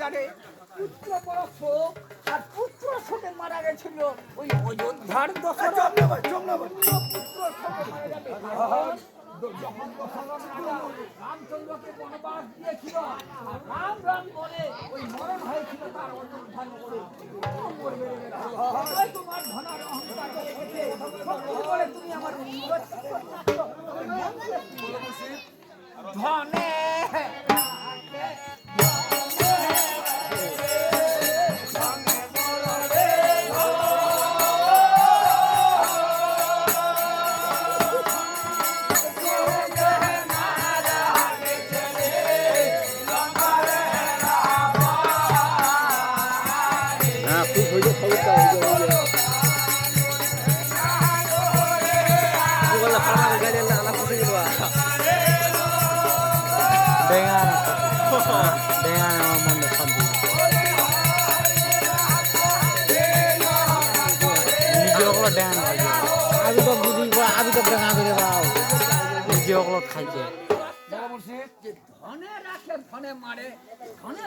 কারাগারে পুত্র বড় শোক আর পুত্র শোকে মারা গেছিল ওই অযোধ্যার দশরথ পুত্র শোকে মারা যাবে যখন দশরথ রাজা রামচন্দ্রকে বনবাস দিয়েছিল আর রাম রাম বলে ওই মরণ হয়েছিল তার অযোধ্যা নগরে তোমার ধনার অহংকার হয়েছে সত্যি বলে তুমি আমার ধনে খাইছে ধনে রাখে ধনে মারে ধনে